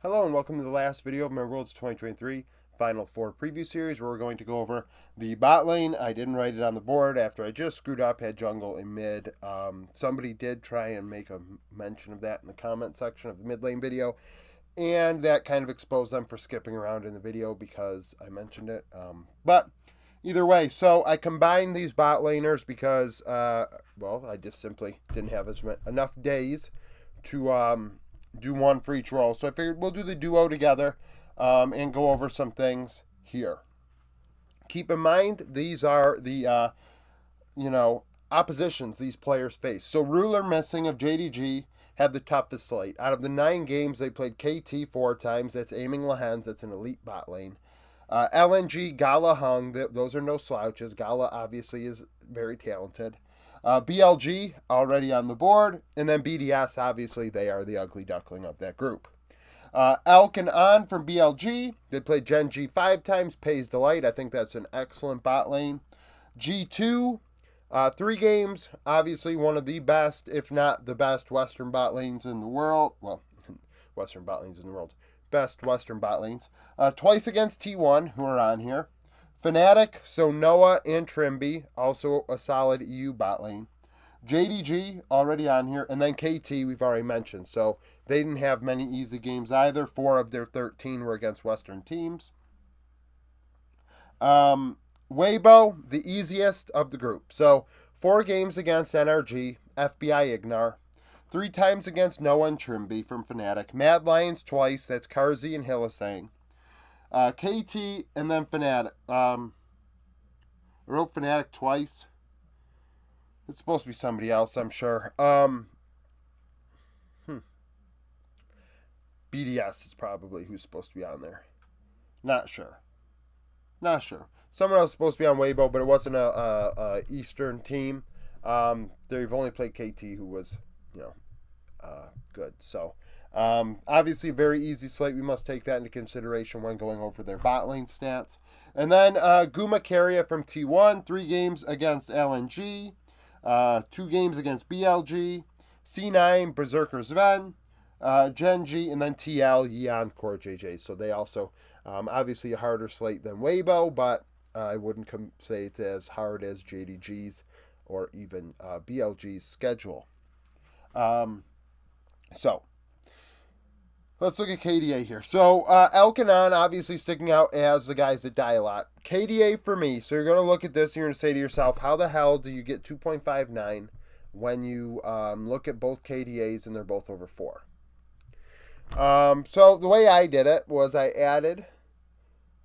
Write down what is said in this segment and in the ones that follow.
Hello and welcome to the last video of my Worlds 2023 Final Four preview series where we're going to go over the bot lane. I didn't write it on the board after I just screwed up, had jungle in mid. Somebody did try and make a mention of that in the comment section of the mid lane video, and that kind of exposed them for skipping around in the video because I mentioned it. But either way, so I combined these bot laners because, I just simply didn't have enough days to do one for each role. So I figured we'll do the duo together and go over some things here. Keep in mind, these are the, oppositions these players face. So Ruler missing of JDG had the toughest slate. Out of the 9 games, they played KT 4 times. That's aiming Lahens. That's an elite bot lane. LNG, Gala Hung. Those are no slouches. Gala obviously is very talented. BLG already on the board, and then BDS, obviously, they are the ugly duckling of that group. Elk and On from BLG, they played Gen G 5 times, Pays Delight. I think that's an excellent bot lane. G2, 3 games, obviously one of the best, if not the best, Western bot lanes in the world. Well, Western bot lanes in the world. Best Western bot lanes. Twice against T1, who are on here. Fnatic, so Noah and Trimby, also a solid EU bot lane. JDG, already on here. And then KT, we've already mentioned. So they didn't have many easy games either. 4 of their 13 were against Western teams. Weibo, the easiest of the group. So 4 games against NRG, FBI Ignar. 3 times against Noah and Trimby from Fnatic. Mad Lions twice, that's Karzi and Hillisang. KT and then Fnatic. I wrote Fnatic twice. It's supposed to be somebody else, I'm sure. BDS is probably who's supposed to be on there. Not sure. Someone else is supposed to be on Weibo, but it wasn't a Eastern team. They've only played KT, who was, good. So, obviously, a very easy slate. We must take that into consideration when going over their bot lane stats. And then Guma Carrier from T1, 3 games against LNG, 2 games against BLG, C9, Berserker Sven, Gen G, and then TL, Yeon, Core JJ. So they also, obviously, a harder slate than Weibo, but I wouldn't say it's as hard as JDG's or even BLG's schedule. So, let's look at KDA here. So, Elkanon obviously sticking out as the guys that die a lot. KDA for me, so you're going to look at this and you're going to say to yourself, how the hell do you get 2.59 when you look at both KDAs and they're both over 4? So, the way I did it was I added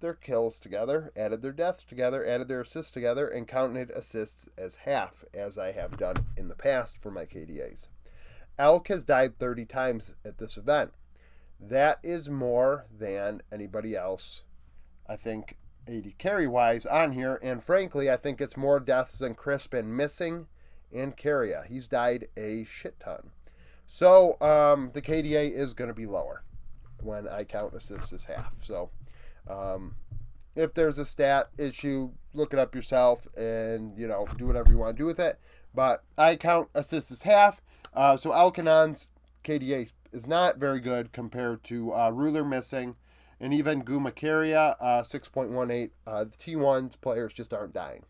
their kills together, added their deaths together, added their assists together, and counted assists as half, as I have done in the past for my KDAs. Elk has died 30 times at this event. That is more than anybody else, I think, AD carry-wise on here. And frankly, I think it's more deaths than Crispin missing and Carrier. He's died a shit ton. So the KDA is going to be lower when I count assists as half. So if there's a stat issue, look it up yourself and, do whatever you want to do with it. But I count assists as half. So Alkanon's KDA is not very good compared to Ruler missing, and even Gumacaria 6.18. The T1's players just aren't dying.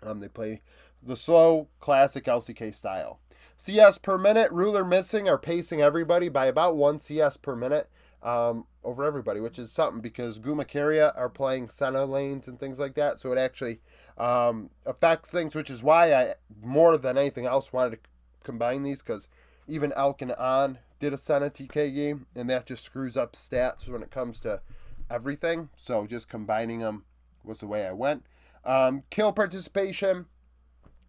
They play the slow, classic LCK style. CS per minute, Ruler missing are pacing everybody by about 1 CS per minute over everybody, which is something because Gumacaria are playing Senna lanes and things like that, so it actually affects things, which is why I, more than anything else, wanted to combine these, because even Elk and On did a Senna TK game, and that just screws up stats when it comes to everything. So just combining them was the way I went. Kill participation,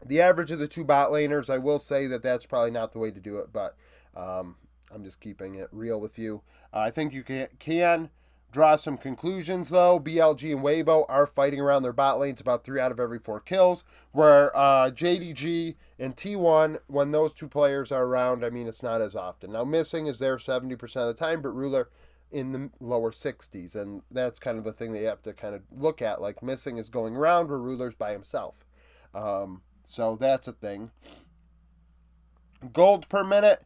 the average of the 2 bot laners, I will say that that's probably not the way to do it, but I'm just keeping it real with you. I think you can draw some conclusions, though. BLG and Weibo are fighting around their bot lanes about 3 out of every 4 kills, where JDG and T1, when those 2 players are around, it's not as often. Now, missing is there 70% of the time, but Ruler in the lower 60s, and that's kind of the thing that you have to kind of look at. Like, missing is going around where Ruler's by himself. So that's a thing. Gold per minute.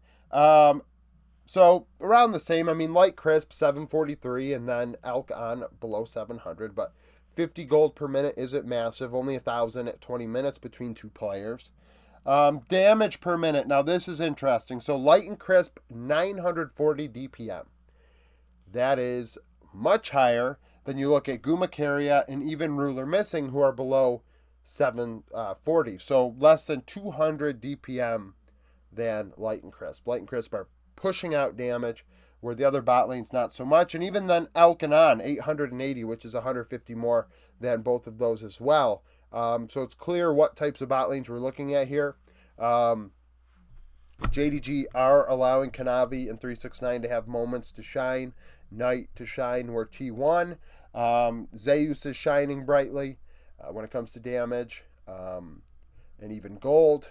So around the same. I mean, Light Crisp 743, and then Elk On below 700. But 50 gold per minute isn't massive. Only 1,000 at 20 minutes between two players. Damage per minute. Now this is interesting. So Light and Crisp 940 DPM. That is much higher than you look at Gumacaria and even Ruler Missing, who are below 740. So less than 200 DPM than Light and Crisp. Light and Crisp are pushing out damage, where the other bot lane's not so much. And even then, Elkanon, 880, which is 150 more than both of those as well. So it's clear what types of bot lanes we're looking at here. JDG are allowing Kanavi and 369 to have moments to shine, Knight to shine, where T1. Zeus is shining brightly when it comes to damage, and even gold.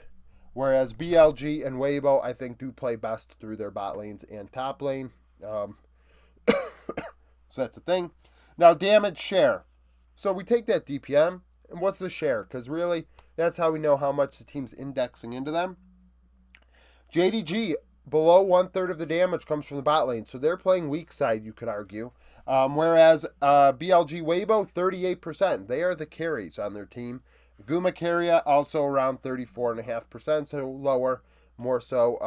Whereas BLG and Weibo, I think, do play best through their bot lanes and top lane. So that's the thing. Now, damage share. So we take that DPM, and what's the share? Because really, that's how we know how much the team's indexing into them. JDG, below 1/3 of the damage comes from the bot lane, so they're playing weak side, you could argue. Whereas BLG Weibo, 38%. They are the carries on their team. Gumacaria also around 34.5%, so lower, more so.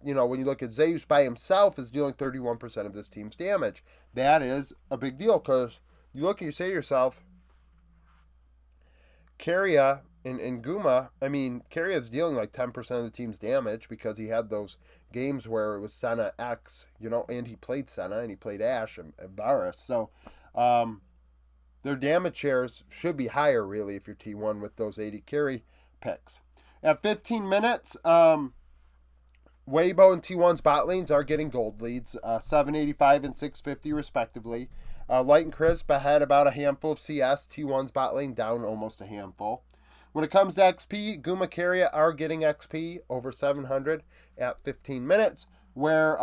When you look at Zeus by himself is dealing 31% of this team's damage. That is a big deal, because you look and you say to yourself, Caria and Guma, I mean, Caria's dealing like 10% of the team's damage, because he had those games where it was Senna X, and he played Senna and he played Ashe and Varus. So, their damage shares should be higher, really, if you're T1 with those 80 carry picks. At 15 minutes, Weibo and T1's bot lanes are getting gold leads, 785 and 650 respectively. Light and Crisp ahead about a handful of CS. T1's bot lane down almost a handful. When it comes to XP, Gumacaria are getting XP over 700 at 15 minutes. Where,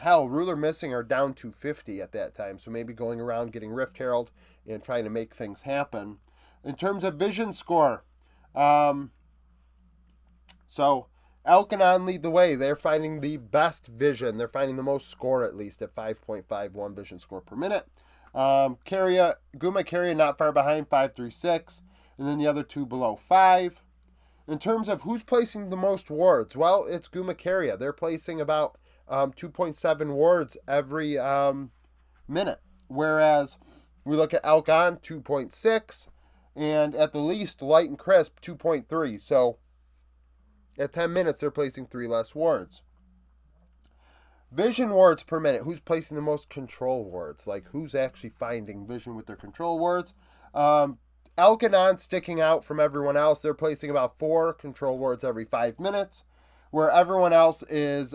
Ruler Missing are down to 50 at that time. So maybe going around getting Rift Herald and trying to make things happen. In terms of vision score, so Elkanon lead the way. They're finding the best vision. They're finding the most score, at least, at 5.51 vision score per minute. Gumacaria not far behind, 536. And then the other two below 5. In terms of who's placing the most wards, well, it's Gumacaria. They're placing about 2.7 wards every minute. Whereas we look at Elkon, 2.6. And at the least, Light and Crisp, 2.3. So at 10 minutes, they're placing 3 less wards. Vision wards per minute. Who's placing the most control wards? Like, who's actually finding vision with their control wards? Elkanon sticking out from everyone else. They're placing about 4 control wards every 5 minutes, where everyone else is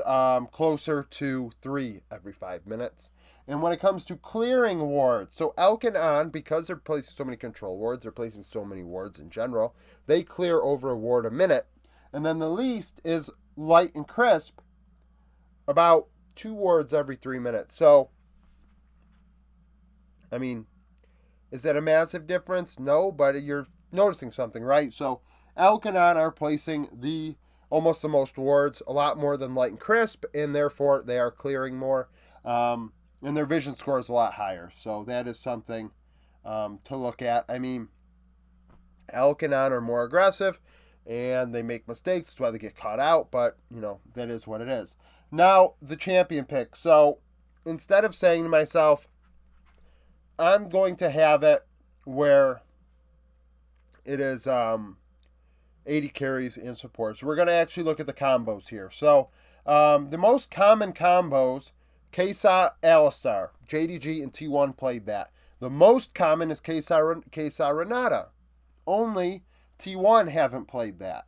closer to 3 every 5 minutes. And when it comes to clearing wards, so Elkanon, because they're placing so many control wards, they're placing so many wards in general, they clear over a ward a minute. And then the least is Light and Crisp, about 2 wards every 3 minutes. So, I mean, is that a massive difference? No, but you're noticing something, right? So Elkanon are placing almost the most wards, a lot more than Light and Crisp, and therefore they are clearing more. And their vision score is a lot higher. So that is something to look at. I mean, Elkanon are more aggressive, and they make mistakes. That's why they get caught out, but, that is what it is. Now, the champion pick. So instead of saying to myself, I'm going to have it where it is 80 carries and supports. We're going to actually look at the combos here. So the most common combos, Kesa Alistar. JDG and T1 played that. The most common is Kesa Renata. Only T1 haven't played that.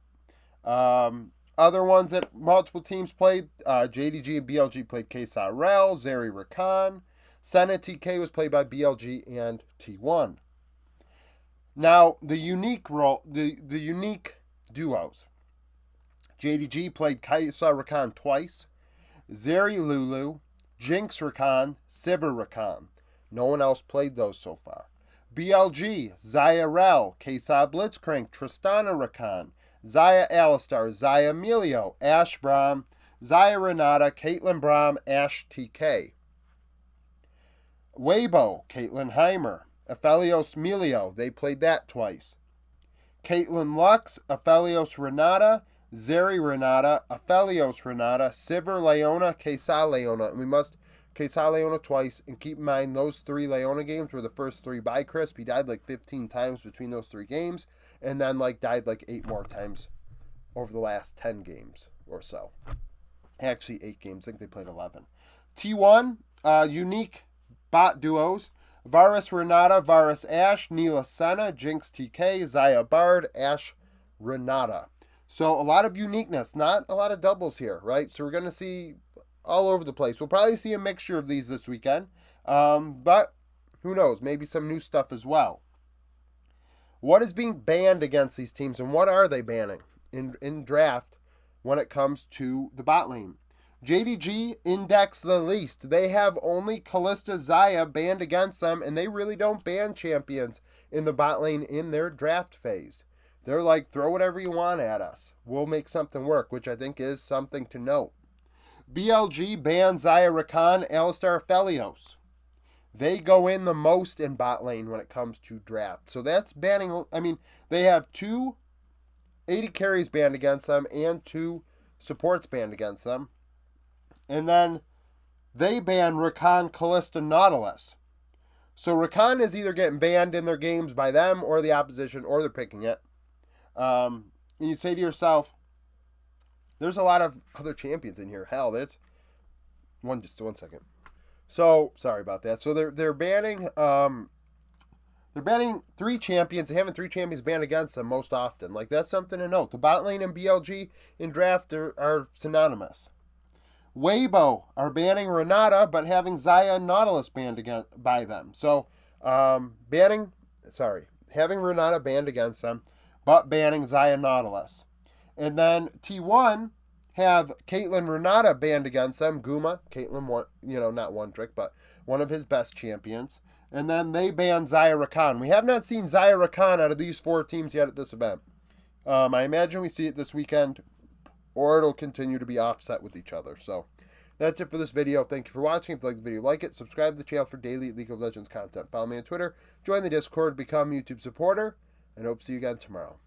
Other ones that multiple teams played, JDG and BLG played Kesa Rel, Zeri Rakan. Senna TK was played by BLG and T1. Now, the unique duos. JDG played Kesa Rakan twice. Zeri Lulu, Jinx Rakan, Sivir Rakan. No one else played those so far. BLG, Zaya Rel, Kesa Blitzcrank, Tristana Rakan, Zaya Alistar, Zaya Emilio, Ash Braum, Zaya Renata, Caitlin Brom, Ash TK. Weibo, Caitlin Heimer, Aphelios Melio, they played that twice. Caitlin Lux, Aphelios Renata, Zeri Renata, Aphelios Renata, Siver Leona, Quesa Leona. And we must Quesa Leona twice. And keep in mind, those 3 Leona games were the first 3 by Crisp. He died like 15 times between those 3 games. And then died 8 more times over the last 10 games or so. Actually, 8 games. I think they played 11. T1, unique bot duos. Varus Renata, Varus Ash, Neela Senna, Jinx TK, Zaya Bard, Ash Renata. So a lot of uniqueness, not a lot of doubles here, right? So we're going to see all over the place. We'll probably see a mixture of these this weekend. But who knows? Maybe some new stuff as well. What is being banned against these teams, and what are they banning in draft when it comes to the bot lane? JDG index the least. They have only Kalista Zaya banned against them, and they really don't ban champions in the bot lane in their draft phase. They're like, throw whatever you want at us. We'll make something work, which I think is something to note. BLG bans Zaya Rakan, Alistar Aphelios. They go in the most in bot lane when it comes to draft. So that's banning. I mean, they have 2 80 carries banned against them and 2 supports banned against them. And then they ban Rakan, Kalista, Nautilus. So Rakan is either getting banned in their games by them or the opposition, or they're picking it. And you say to yourself, there's a lot of other champions in here. Hell, that's just one second. So sorry about that. So they're banning 3 champions and having 3 champions banned against them most often. That's something to note. The bot lane and BLG in draft are synonymous. Weibo are banning Renata, but having Zaya and Nautilus banned by them. So, having Renata banned against them, but banning Zaya and Nautilus. And then T1 have Caitlin Renata banned against them. Guma, Caitlin, not one trick, but one of his best champions. And then they ban Zaya Rakan. We have not seen Zaya Rakan out of these 4 teams yet at this event. I imagine we see it this weekend, or it'll continue to be offset with each other. So that's it for this video. Thank you for watching. If you like the video, like it. Subscribe to the channel for daily League of Legends content. Follow me on Twitter. Join the Discord. Become a YouTube supporter. And hope to see you again tomorrow.